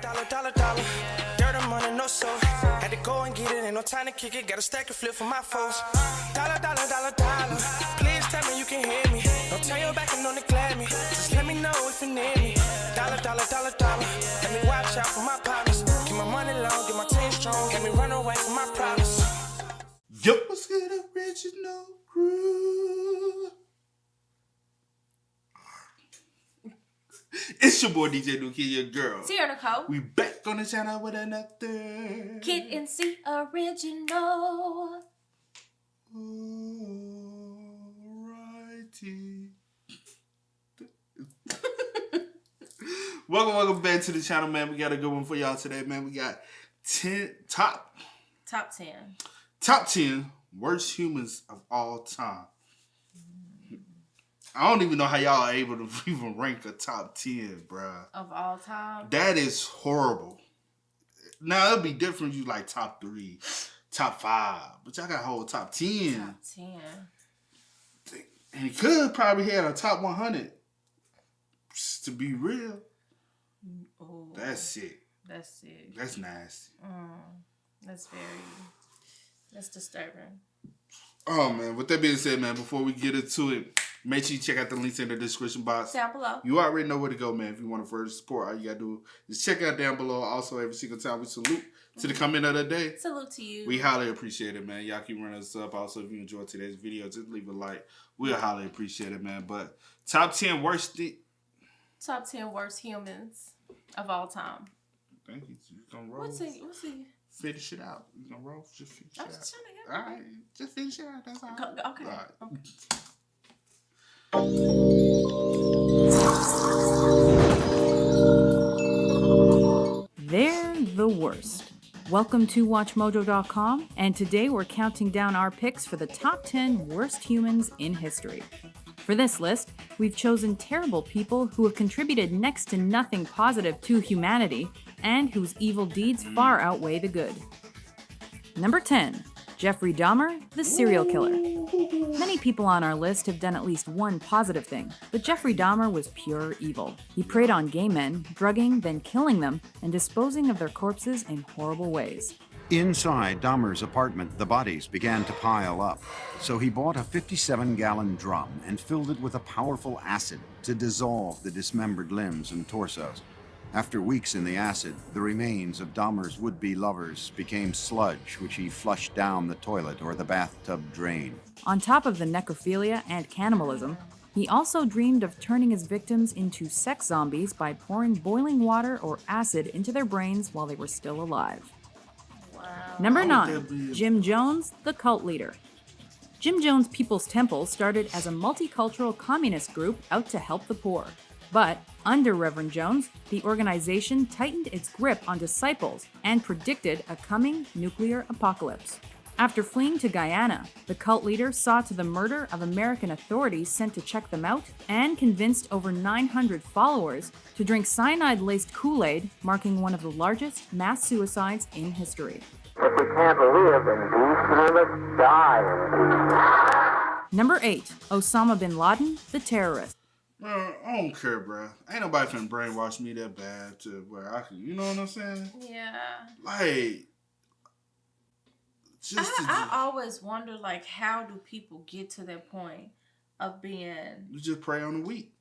dollar. Dirt and money, no soul. Had to go and get it, ain't no time to kick it. Got a stack and flip for my foes. Dollar. Please tell me you can hear me. Don't turn your back and don't neglect me. Just let me know if you need me. Dollar. Let me watch out for my partners. Keep my money long, get my team strong. Let me run away from my problems. Yo, what's good, original crew? It's your boy DJ New Kid, your girl. Sierra Nicole. We back on the channel with another Kid and C original. Alrighty. Welcome back to the channel, man. We got a good one for y'all today, man. We got top 10 worst humans of all time. I don't even know how y'all are able to even rank a top 10, bruh. Of all time? That is horrible. Now, it'll be different if you like top 3, top 5. But y'all got a whole top 10. Top 10. And he could probably have a top 100. To be real. Ooh, that's sick. That's sick. That's nasty. That's disturbing. Oh, man. With that being said, man, before we get into it, make sure you check out the links in the description box. Down below. You already know where to go, man. If you want to further support, all you got to do is check out down below. Also, every single time we salute to the comment of the day. Salute to you. We highly appreciate it, man. Y'all keep running us up. Also, if you enjoyed today's video, just leave a like. We'll highly appreciate it, man. But top 10 worst... Top 10 worst humans of all time. Thank you. You gonna roll? What's he? Finish it out. You gonna roll? Just finish it out. I'm just trying to get all right. Just finish it out. That's all. Okay. All right. They're the worst. Welcome to WatchMojo.com, and today we're counting down our picks for the top 10 worst humans in history. For this list, we've chosen terrible people who have contributed next to nothing positive to humanity and whose evil deeds far outweigh the good. Number 10. Jeffrey Dahmer, the serial killer. Many people on our list have done at least one positive thing, but Jeffrey Dahmer was pure evil. He preyed on gay men, drugging, then killing them, and disposing of their corpses in horrible ways. Inside Dahmer's apartment, the bodies began to pile up, so he bought a 57-gallon drum and filled it with a powerful acid to dissolve the dismembered limbs and torsos. After weeks in the acid, the remains of Dahmer's would-be lovers became sludge, which he flushed down the toilet or the bathtub drain. On top of the necrophilia and cannibalism, he also dreamed of turning his victims into sex zombies by pouring boiling water or acid into their brains while they were still alive. Number 9. Jim Jones, the cult leader. Jim Jones People's Temple started as a multicultural communist group out to help the poor. But, under Reverend Jones, the organization tightened its grip on disciples and predicted a coming nuclear apocalypse. After fleeing to Guyana, the cult leader saw to the murder of American authorities sent to check them out and convinced over 900 followers to drink cyanide-laced Kool-Aid, marking one of the largest mass suicides in history. If we can't live in peace, then let's die. Number 8. Osama bin Laden, the terrorist. Bro, I don't care, bro. Ain't nobody finna brainwash me that bad to where I can, you know what I'm saying? Yeah. Like, I always wonder, like, how do people get to that point of being... You just prey on the weak.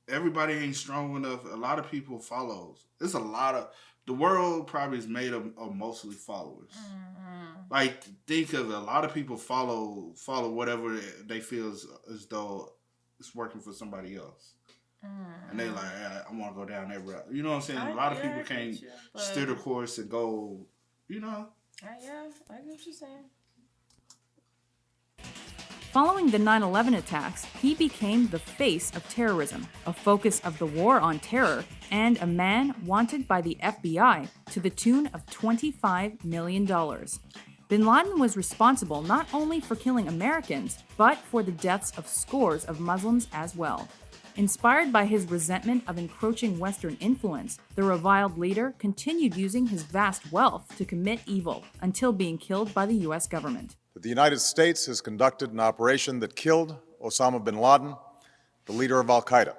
Everybody ain't strong enough. A lot of people follows. It's a lot of... The world probably is made of mostly followers. Mm-hmm. Like, think of it. A lot of people follow whatever they feel as though it's working for somebody else. Mm-hmm. And they like, I want to go down that route. You know what I'm saying? A lot of people can't steer the course and go, you know. Yeah, I get what you're saying. Following the 9/11 attacks, he became the face of terrorism, a focus of the war on terror, and a man wanted by the FBI to the tune of $25 million. Bin Laden was responsible not only for killing Americans, but for the deaths of scores of Muslims as well. Inspired by his resentment of encroaching Western influence, the reviled leader continued using his vast wealth to commit evil until being killed by the U.S. government. The United States has conducted an operation that killed Osama bin Laden, the leader of al-Qaeda,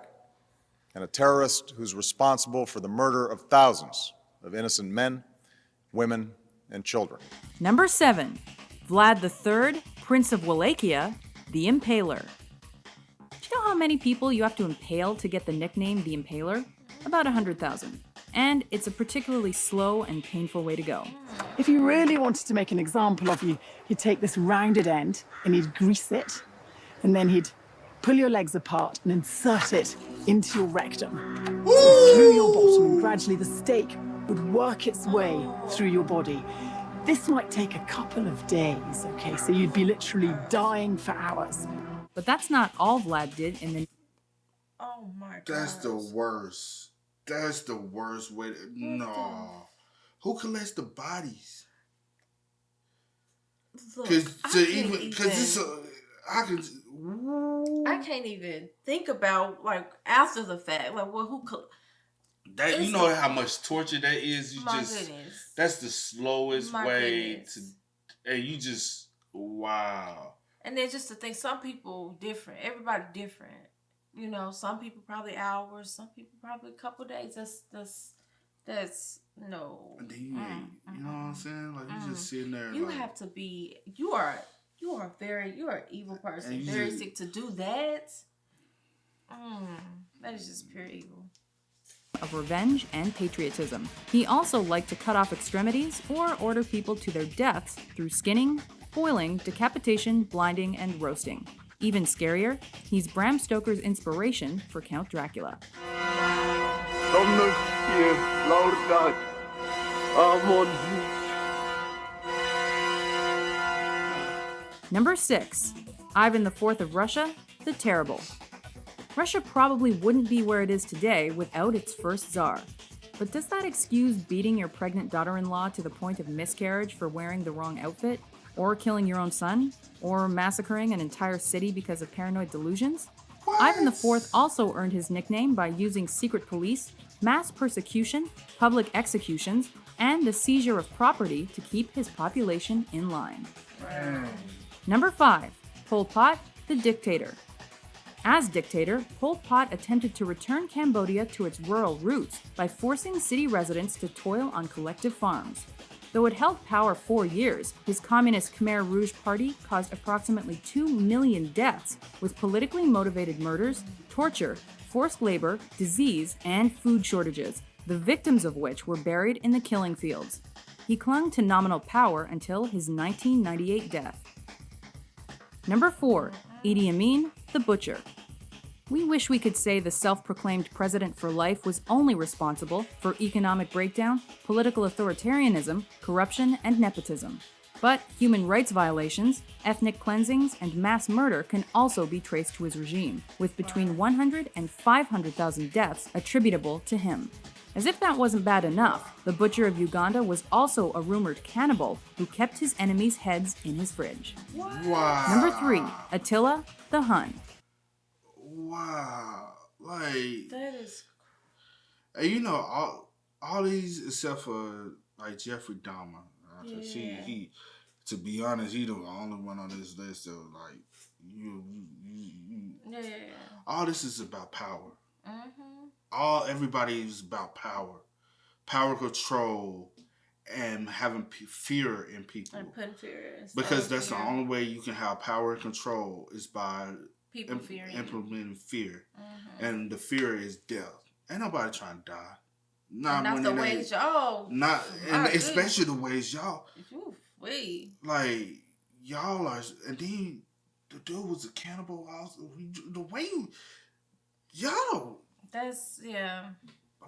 and a terrorist who's responsible for the murder of thousands of innocent men, women, and children. Number 7. Vlad III, Prince of Wallachia, the Impaler. Do you know how many people you have to impale to get the nickname the Impaler? About 100,000. And it's a particularly slow and painful way to go. If you really wanted to make an example of you, he'd take this rounded end and he'd grease it, and then he'd pull your legs apart and insert it into your rectum. So through your bottom, and gradually the stake would work its way through your body. This might take a couple of days, okay? So you'd be literally dying for hours. But that's not all Vlad did in the... Oh my god. That's the worst. That's the worst way to... No. Who collects the bodies? Look, Because it's I can't even think about, like, after the fact. Like, well, that, you know how much torture that is. My goodness. That's the slowest My way goodness. to, and you just wow. And then just to think, some people different. Everybody different. You know, some people probably hours. Some people probably a couple days. That's no. And then you know what I'm saying? Like you just sitting there. You like, have to be. You are an evil person. Very sick to do that. That is just pure evil. of revenge and patriotism. He also liked to cut off extremities or order people to their deaths through skinning, boiling, decapitation, blinding, and roasting. Even scarier, he's Bram Stoker's inspiration for Count Dracula. Number 6. Ivan IV of Russia, the Terrible. Russia probably wouldn't be where it is today without its first Tsar. But does that excuse beating your pregnant daughter-in-law to the point of miscarriage for wearing the wrong outfit? Or killing your own son? Or massacring an entire city because of paranoid delusions? What? Ivan IV also earned his nickname by using secret police, mass persecution, public executions, and the seizure of property to keep his population in line. Number 5. Pol Pot, the Dictator. As dictator, Pol Pot attempted to return Cambodia to its rural roots by forcing city residents to toil on collective farms. Though it held power 4 years, his communist Khmer Rouge party caused approximately 2 million deaths with politically motivated murders, torture, forced labor, disease, and food shortages, the victims of which were buried in the killing fields. He clung to nominal power until his 1998 death. Number 4. Idi Amin, the Butcher. We wish we could say the self-proclaimed president for life was only responsible for economic breakdown, political authoritarianism, corruption, and nepotism. But human rights violations, ethnic cleansings, and mass murder can also be traced to his regime, with between 100 and 500,000 deaths attributable to him. As if that wasn't bad enough, the Butcher of Uganda was also a rumored cannibal who kept his enemies' heads in his fridge. Wow. Number 3. Attila the Hun. Wow. Like That is. and you know all these except for like Jeffrey Dahmer. He to be honest, he the only one on this list that like you all this is about power. Everybody is about power control, and having fear in people. And putting fear in because that's the only way you can have power and control is by people fearing. Implementing fear, and the fear is death. Ain't nobody trying to die. Not the ways y'all. Not and especially the ways y'all. Wait. Like y'all are, and then the dude was a cannibal. Also, the way y'all. That's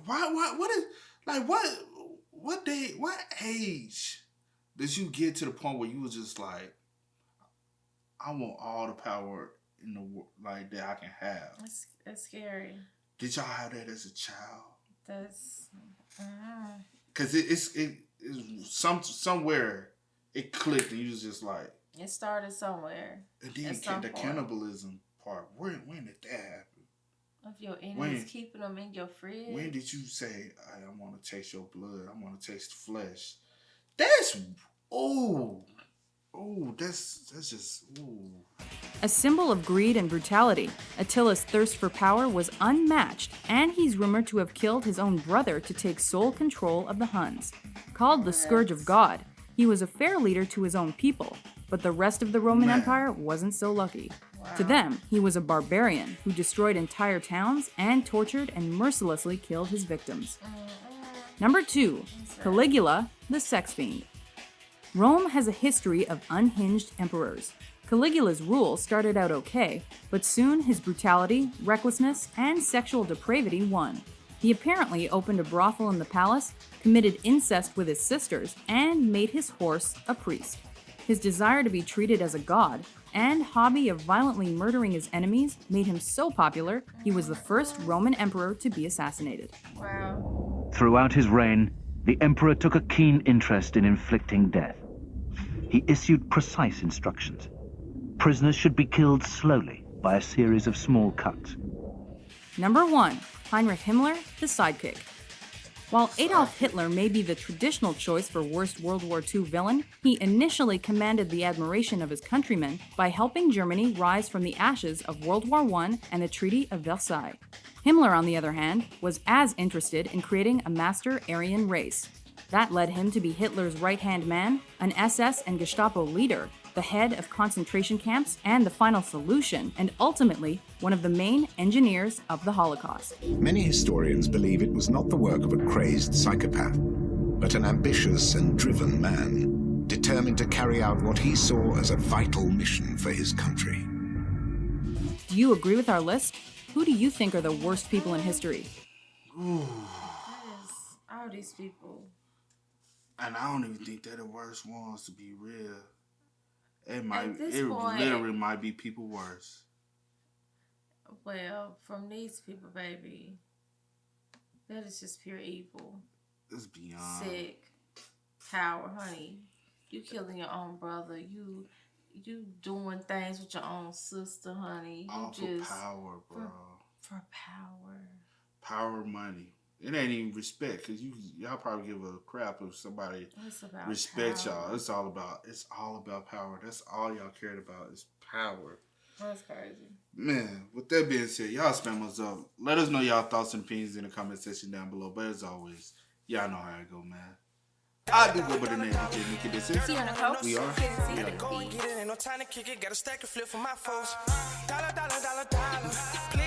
Why? What is like? What age did you get to the point where you was just like, I want all the power in the world like that I can have? That's scary. Did y'all have that as a child? That's because it's somewhere it clicked and you was just like, it started somewhere. And then the cannibalism part. When did that happen? Of your enemies, keeping them in your fridge. When did you say, I want to taste your blood, I want to taste the flesh? That's that's just A symbol of greed and brutality, Attila's thirst for power was unmatched, and he's rumored to have killed his own brother to take sole control of the Huns. Called the Scourge of God, he was a fair leader to his own people, but the rest of the Roman Empire wasn't so lucky. To them, he was a barbarian who destroyed entire towns and tortured and mercilessly killed his victims. Number 2, Caligula, the sex fiend. Rome has a history of unhinged emperors. Caligula's rule started out okay, but soon his brutality, recklessness, and sexual depravity won. He apparently opened a brothel in the palace, committed incest with his sisters, and made his horse a priest. His desire to be treated as a god and hobby of violently murdering his enemies made him so popular, he was the first Roman emperor to be assassinated. Wow. Throughout his reign, the emperor took a keen interest in inflicting death. He issued precise instructions. Prisoners should be killed slowly by a series of small cuts. Number 1, Heinrich Himmler, the sidekick. While Adolf Hitler may be the traditional choice for worst World War II villain, he initially commanded the admiration of his countrymen by helping Germany rise from the ashes of World War I and the Treaty of Versailles. Himmler, on the other hand, was as interested in creating a master Aryan race. That led him to be Hitler's right-hand man, an SS and Gestapo leader, the head of concentration camps and the final solution, and ultimately one of the main engineers of the Holocaust. Many historians believe it was not the work of a crazed psychopath, but an ambitious and driven man, determined to carry out what he saw as a vital mission for his country. Do you agree with our list? Who do you think are the worst people in history? Ooh. Yes, all these people. And I don't even think they're the worst ones, to be real. It point, literally might be people worse. Well, from these people, baby, that is just pure evil. It's beyond. Sick. Power, honey. You killing your own brother. You doing things with your own sister, honey. All for power, bro. For power. Power, money. It ain't even respect, because y'all probably give a crap if somebody respects y'all. It's all about power. That's all y'all cared about is power. That's crazy. Man, with that being said, y'all spam us up. Let us know y'all thoughts and opinions in the comment section down below. But as always, y'all know how it go, man. I do go by the name of kiddandceemgmt. We are. Go and get it, ain't no time to kick it. Got a stack and flip for my foes. Dollar, dollar, dollar, dollar.